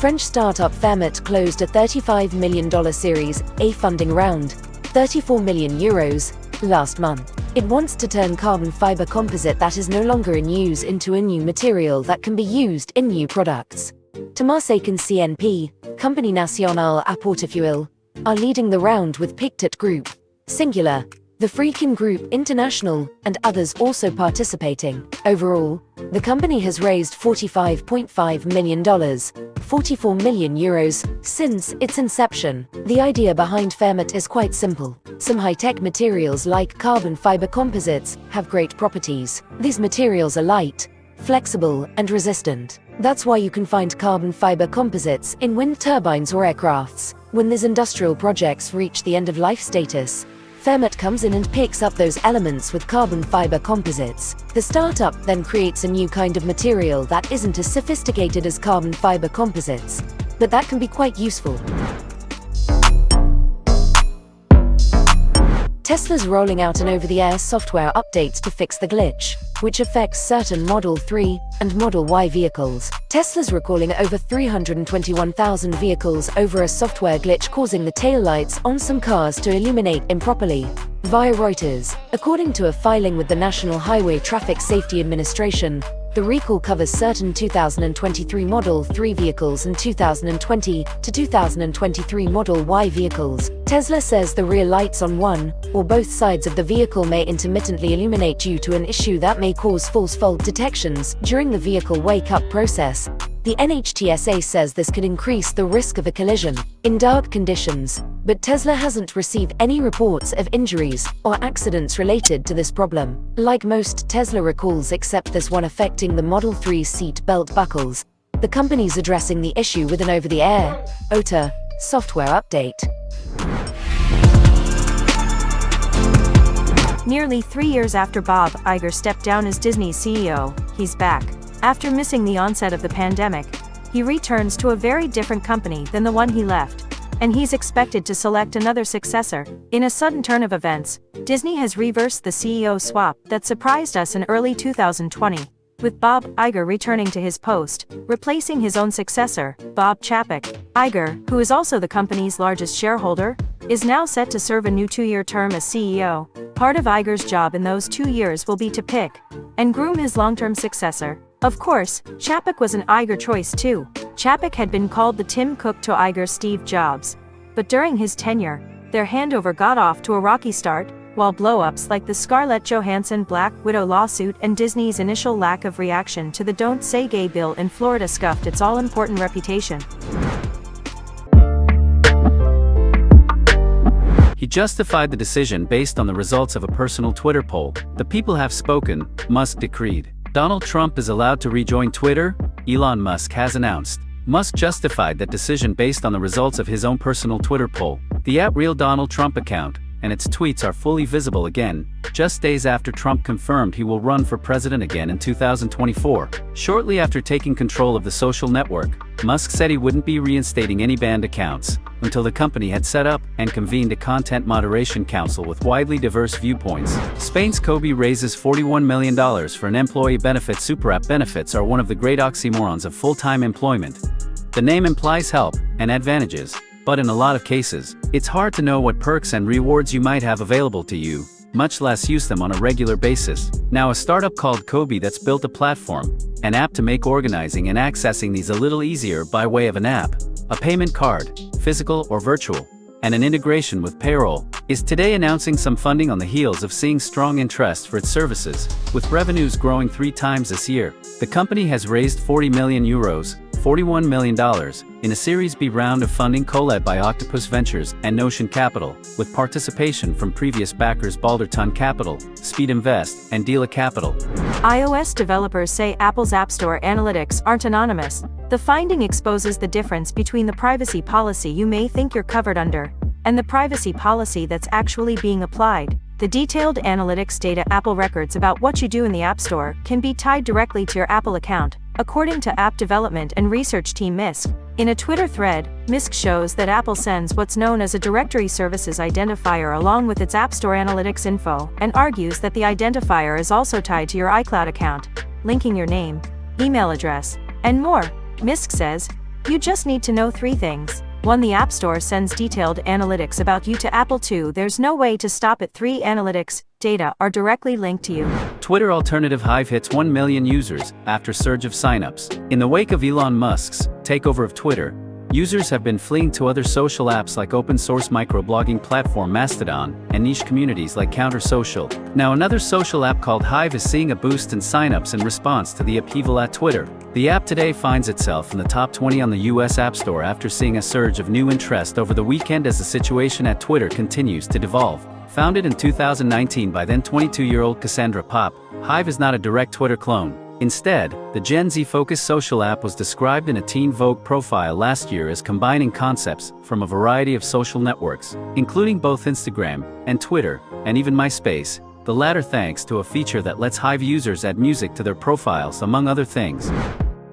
French startup Fermat closed a $35 million Series A funding round, €34 million, last month. It wants to turn carbon fiber composite that is no longer in use into a new material that can be used in new products. Temasek and CNP, Compagnie Nationale à Portefeuille, are leading the round with Pictet Group, singular, the Freakin Group International, and others also participating. Overall, the company has raised $45.5 million, €44 million, since its inception. The idea behind Fermat is quite simple. Some high-tech materials like carbon fiber composites have great properties. These materials are light, flexible, and resistant. That's why you can find carbon fiber composites in wind turbines or aircrafts. When these industrial projects reach the end-of-life status, Fermat comes in and picks up those elements with carbon fiber composites. The startup then creates a new kind of material that isn't as sophisticated as carbon fiber composites, but that can be quite useful. Tesla's rolling out an over-the-air software update to fix the glitch, which affects certain Model 3 and Model Y vehicles. Tesla's recalling over 321,000 vehicles over a software glitch causing the taillights on some cars to illuminate improperly, via Reuters. According to a filing with the National Highway Traffic Safety Administration, the recall covers certain 2023 Model 3 vehicles and 2020 to 2023 Model Y vehicles. Tesla says the rear lights on one or both sides of the vehicle may intermittently illuminate due to an issue that may cause false fault detections during the vehicle wake-up process. The NHTSA says this could increase the risk of a collision in dark conditions, but Tesla hasn't received any reports of injuries or accidents related to this problem. Like most Tesla recalls except this one affecting the Model 3 seat belt buckles, the company's addressing the issue with an over-the-air OTA software update. Nearly 3 years after Bob Iger stepped down as Disney's CEO, he's back. After missing the onset of the pandemic, he returns to a very different company than the one he left, and he's expected to select another successor. In a sudden turn of events, Disney has reversed the CEO swap that surprised us in early 2020, with Bob Iger returning to his post, replacing his own successor, Bob Chapek. Iger, who is also the company's largest shareholder, is now set to serve a new 2-year term as CEO. Part of Iger's job in those 2 years will be to pick and groom his long-term successor. Of course, Chapek was an Iger choice too. Chapek had been called the Tim Cook to Iger's Steve Jobs. But during his tenure, their handover got off to a rocky start, while blow-ups like the Scarlett Johansson Black Widow lawsuit and Disney's initial lack of reaction to the Don't Say Gay bill in Florida scuffed its all-important reputation. He justified the decision based on the results of a personal Twitter poll. The people have spoken, Musk decreed. Donald Trump is allowed to rejoin Twitter, Elon Musk has announced. Musk justified that decision based on the results of his own personal Twitter poll. The @Real Donald Trump account and its tweets are fully visible again, just days after Trump confirmed he will run for president again in 2024. Shortly after taking control of the social network, Musk said he wouldn't be reinstating any banned accounts until the company had set up and convened a content moderation council with widely diverse viewpoints. Spain's Kobe raises $41 million for an employee benefit. Super app benefits are one of the great oxymorons of full-time employment. The name implies help and advantages, but in a lot of cases, it's hard to know what perks and rewards you might have available to you, much less use them on a regular basis. Now a startup called Kobe that's built a platform, an app to make organizing and accessing these a little easier by way of an app, a payment card, physical or virtual, and an integration with payroll, is today announcing some funding on the heels of seeing strong interest for its services, with revenues growing 3 times this year. The company has raised €40 million, $41 million, in a Series B round of funding co-led by Octopus Ventures and Notion Capital, with participation from previous backers Balderton Capital, Speed Invest, and Dela Capital. iOS developers say Apple's App Store analytics aren't anonymous. The finding exposes the difference between the privacy policy you may think you're covered under and the privacy policy that's actually being applied. The detailed analytics data Apple records about what you do in the App Store can be tied directly to your Apple account, according to app development and research team MISC. In a Twitter thread, MISC shows that Apple sends what's known as a directory services identifier along with its App Store analytics info, and argues that the identifier is also tied to your iCloud account, linking your name, email address, and more. MISC says, You just need to know 3 things. 1. The App Store sends detailed analytics about you to Apple. 2. There's no way to stop it. 3. Analytics data are directly linked to you. Twitter alternative Hive hits 1 million users after surge of signups. In the wake of Elon Musk's takeover of Twitter, users have been fleeing to other social apps like open-source microblogging platform Mastodon and niche communities like Counter Social. Now another social app called Hive is seeing a boost in signups in response to the upheaval at Twitter. The app today finds itself in the top 20 on the US App Store after seeing a surge of new interest over the weekend as the situation at Twitter continues to devolve. Founded in 2019 by then 22-year-old Cassandra Pop, Hive is not a direct Twitter clone. Instead, the Gen Z-focused social app was described in a Teen Vogue profile last year as combining concepts from a variety of social networks, including both Instagram and Twitter, and even MySpace, the latter thanks to a feature that lets Hive users add music to their profiles, among other things.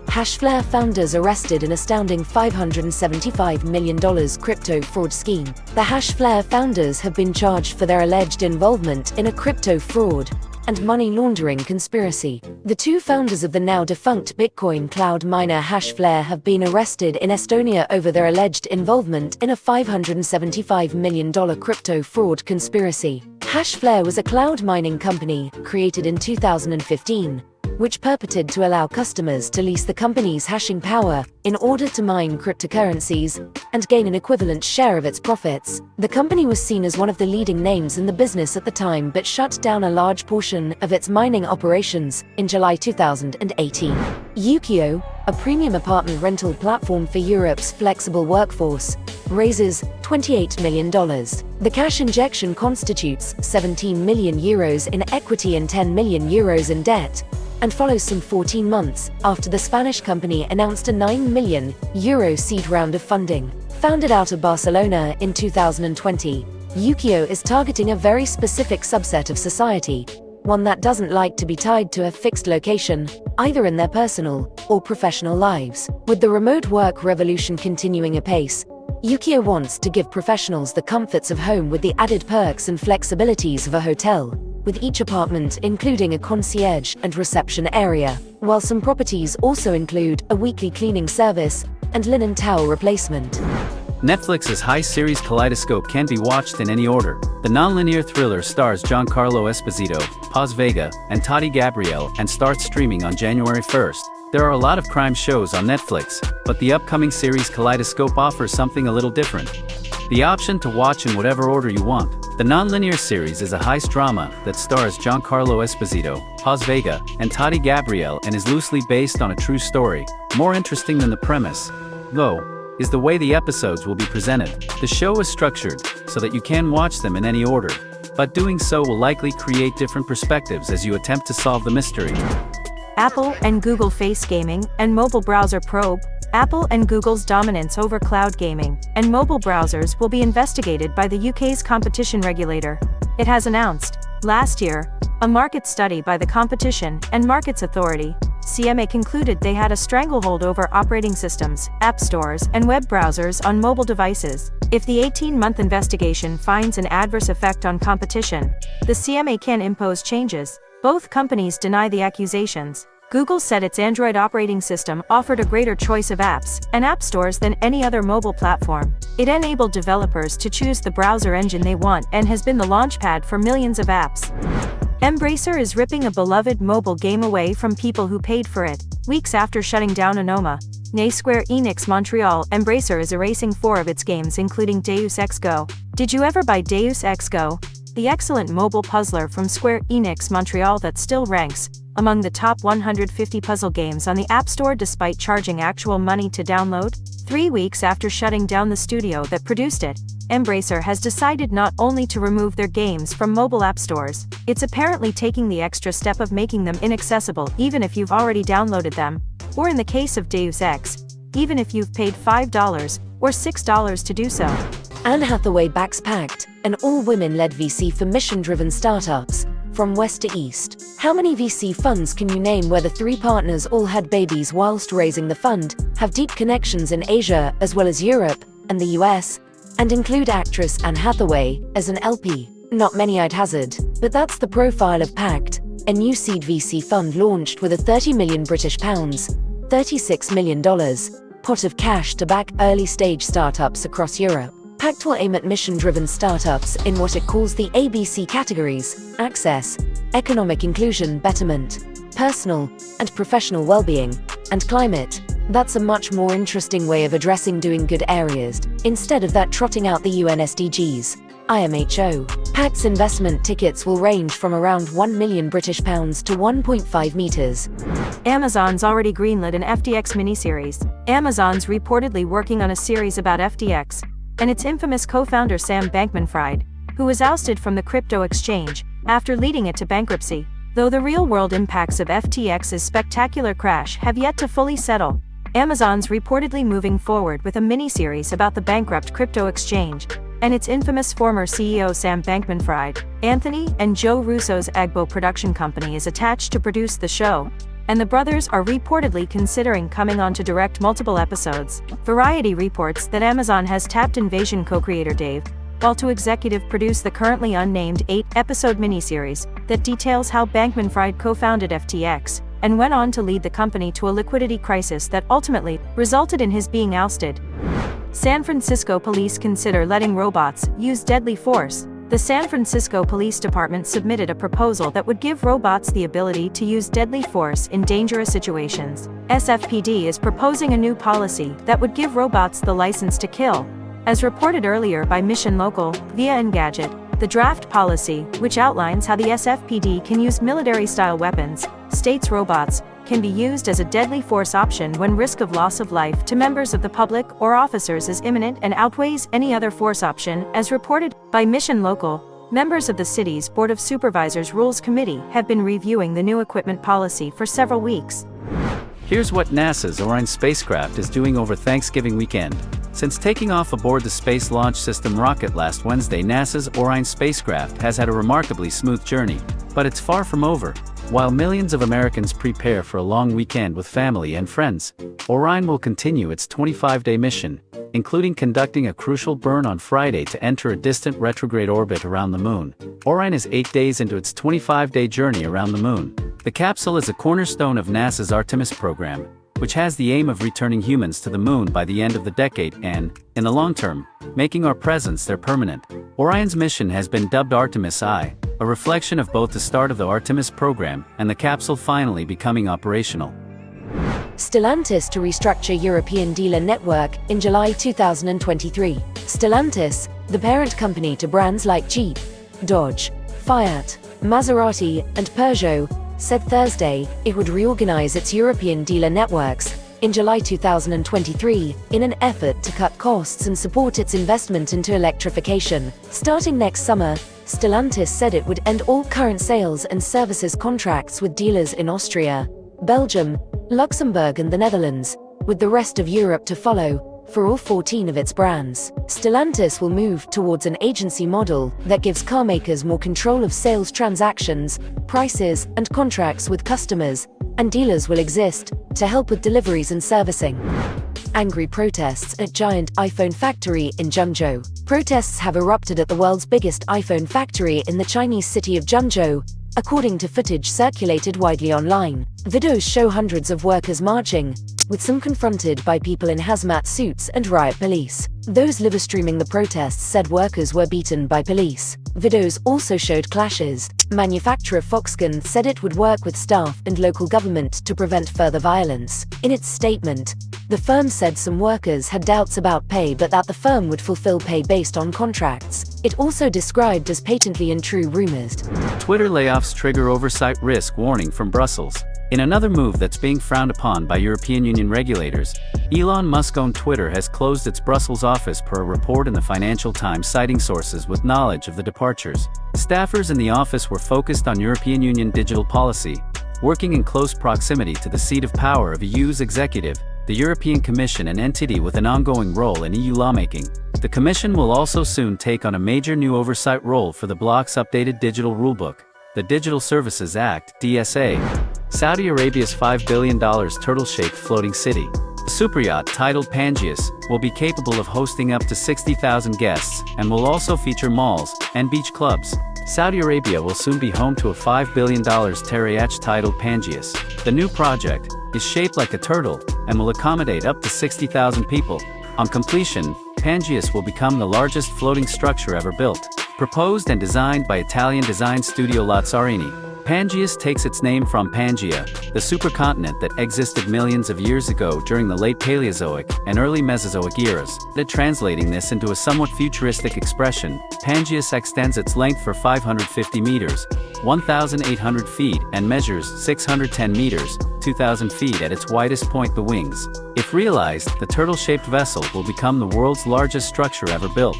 Hashflare founders arrested in astounding $575 million crypto fraud scheme. The Hashflare founders have been charged for their alleged involvement in a crypto fraud and money laundering conspiracy. The 2 founders of the now-defunct Bitcoin cloud miner Hashflare have been arrested in Estonia over their alleged involvement in a $575 million crypto fraud conspiracy. Hashflare was a cloud mining company created in 2015, which purported to allow customers to lease the company's hashing power in order to mine cryptocurrencies and gain an equivalent share of its profits. The company was seen as one of the leading names in the business at the time but shut down a large portion of its mining operations in July 2018. Ukio, a premium apartment rental platform for Europe's flexible workforce, raises $28 million. The cash injection constitutes 17 million euros in equity and 10 million euros in debt, and follows some 14 months after the Spanish company announced a €9 million seed round of funding. Founded out of Barcelona in 2020, Ukio is targeting a very specific subset of society, one that doesn't like to be tied to a fixed location, either in their personal or professional lives. With the remote work revolution continuing apace, Ukio wants to give professionals the comforts of home with the added perks and flexibilities of a hotel, with each apartment including a concierge and reception area, while some properties also include a weekly cleaning service and linen towel replacement. Netflix's high series Kaleidoscope can be watched in any order. The nonlinear thriller stars Giancarlo Esposito, Paz Vega, and Tati Gabrielle and starts streaming on January 1st. There are a lot of crime shows on Netflix, but the upcoming series Kaleidoscope offers something a little different: the option to watch in whatever order you want. The nonlinear series is a heist drama that stars Giancarlo Esposito, Paz Vega, and Tati Gabrielle and is loosely based on a true story. More interesting than the premise, though, is the way the episodes will be presented. The show is structured so that you can watch them in any order, but doing so will likely create different perspectives as you attempt to solve the mystery. Apple and Google face gaming and mobile browser probe. Apple and Google's dominance over cloud gaming and mobile browsers will be investigated by the UK's competition regulator. It has announced, last year, a market study by the Competition and Markets Authority, CMA, concluded they had a stranglehold over operating systems, app stores, and web browsers on mobile devices. If the 18-month investigation finds an adverse effect on competition, the CMA can impose changes. Both companies deny the accusations. Google said its Android operating system offered a greater choice of apps and app stores than any other mobile platform. It enabled developers to choose the browser engine they want and has been the launchpad for millions of apps. Embracer is ripping a beloved mobile game away from people who paid for it. Weeks after shutting down Onoma, Square Enix Montreal, Embracer is erasing 4 of its games including Deus Ex Go. Did you ever buy Deus Ex Go? The excellent mobile puzzler from Square Enix Montreal that still ranks among the top 150 puzzle games on the App Store despite charging actual money to download? 3 weeks after shutting down the studio that produced it, Embracer has decided not only to remove their games from mobile app stores, it's apparently taking the extra step of making them inaccessible even if you've already downloaded them, or in the case of Deus Ex, even if you've paid $5 or $6 to do so. Anne Hathaway backs Pact, an all-women-led VC for mission-driven startups, from west to east. How many VC funds can you name where the 3 partners all had babies whilst raising the fund, have deep connections in Asia as well as Europe and the US, and include actress Anne Hathaway as an LP? Not many, I'd hazard, but that's the profile of Pact, a new seed VC fund launched with a £30 million ($36 million) pot of cash to back early-stage startups across Europe. Pact will aim at mission-driven startups in what it calls the ABC categories: access, economic inclusion, betterment, personal and professional well-being, and climate. That's a much more interesting way of addressing doing good areas, instead of that trotting out the UN SDGs. IMHO. Pact's investment tickets will range from around £1 million to 1.5 meters. Amazon's already greenlit an FTX miniseries. Amazon's reportedly working on a series about FTX and its infamous co-founder Sam Bankman-Fried, who was ousted from the crypto exchange after leading it to bankruptcy. Though the real-world impacts of FTX's spectacular crash have yet to fully settle, Amazon's reportedly moving forward with a miniseries about the bankrupt crypto exchange and its infamous former CEO Sam Bankman-Fried. Anthony and Joe Russo's Agbo production company is attached to produce the show, and the brothers are reportedly considering coming on to direct multiple episodes. Variety reports that Amazon has tapped Invasion co-creator Dave Ball to executive produce the currently unnamed 8-episode miniseries that details how Bankman-Fried co-founded FTX and went on to lead the company to a liquidity crisis that ultimately resulted in his being ousted. San Francisco police consider letting robots use deadly force. The San Francisco Police Department submitted a proposal that would give robots the ability to use deadly force in dangerous situations. SFPD is proposing a new policy that would give robots the license to kill. As reported earlier by Mission Local, via Engadget, the draft policy, which outlines how the SFPD can use military-style weapons, states robots can be used as a deadly force option when risk of loss of life to members of the public or officers is imminent and outweighs any other force option. As reported by Mission Local, members of the city's Board of Supervisors Rules Committee have been reviewing the new equipment policy for several weeks. Here's what NASA's Orion spacecraft is doing over Thanksgiving weekend. Since taking off aboard the Space Launch System rocket last Wednesday, NASA's Orion spacecraft has had a remarkably smooth journey, but it's far from over. While millions of Americans prepare for a long weekend with family and friends, Orion will continue its 25-day mission, including conducting a crucial burn on Friday to enter a distant retrograde orbit around the Moon. Orion is 8 days into its 25-day journey around the Moon. The capsule is a cornerstone of NASA's Artemis program, which has the aim of returning humans to the Moon by the end of the decade and, in the long term, making our presence there permanent. Orion's mission has been dubbed Artemis I, a reflection of both the start of the Artemis program and the capsule finally becoming operational. Stellantis to restructure European dealer network in July 2023. Stellantis, the parent company to brands like Jeep, Dodge, Fiat, Maserati, and Peugeot, said Thursday it would reorganize its European dealer networks in July 2023 in an effort to cut costs and support its investment into electrification. Starting next summer, Stellantis said it would end all current sales and services contracts with dealers in Austria, Belgium, Luxembourg and the Netherlands, with the rest of Europe to follow. For all 14 of its brands, Stellantis will move towards an agency model that gives carmakers more control of sales transactions, prices, and contracts with customers, and dealers will exist to help with deliveries and servicing. Angry protests at giant iPhone factory in Zhengzhou. Protests have erupted at the world's biggest iPhone factory in the Chinese city of Zhengzhou, according to footage circulated widely online. Videos show hundreds of workers marching, with some confronted by people in hazmat suits and riot police. Those live-streaming the protests said workers were beaten by police. Videos also showed clashes. Manufacturer Foxconn said it would work with staff and local government to prevent further violence. In its statement, the firm said some workers had doubts about pay but that the firm would fulfill pay based on contracts. It also described as patently untrue rumors. Twitter layoffs trigger oversight risk warning from Brussels. In another move that's being frowned upon by European Union regulators, Elon Musk-owned Twitter has closed its Brussels office per a report in the Financial Times citing sources with knowledge of the departures. Staffers in the office were focused on European Union digital policy, working in close proximity to the seat of power of EU's executive, the European Commission, an entity with an ongoing role in EU lawmaking. The Commission will also soon take on a major new oversight role for the bloc's updated digital rulebook, the Digital Services Act, DSA. Saudi Arabia's $5 billion turtle-shaped floating city, a superyacht titled Pangaeus, will be capable of hosting up to 60,000 guests and will also feature malls and beach clubs. Saudi Arabia will soon be home to a $5 billion terra yacht titled Pangaeus. The new project, is shaped like a turtle and will accommodate up to 60,000 people. On completion, Pangeus will become the largest floating structure ever built. Proposed and designed by Italian design studio Lazzarini, Pangeus takes its name from Pangaea, the supercontinent that existed millions of years ago during the late Paleozoic and early Mesozoic eras. Translating this into a somewhat futuristic expression, Pangeus extends its length for 550 meters, 1,800 feet, and measures 610 meters, 2,000 feet at its widest point, the wings. If realized, the turtle-shaped vessel will become the world's largest structure ever built.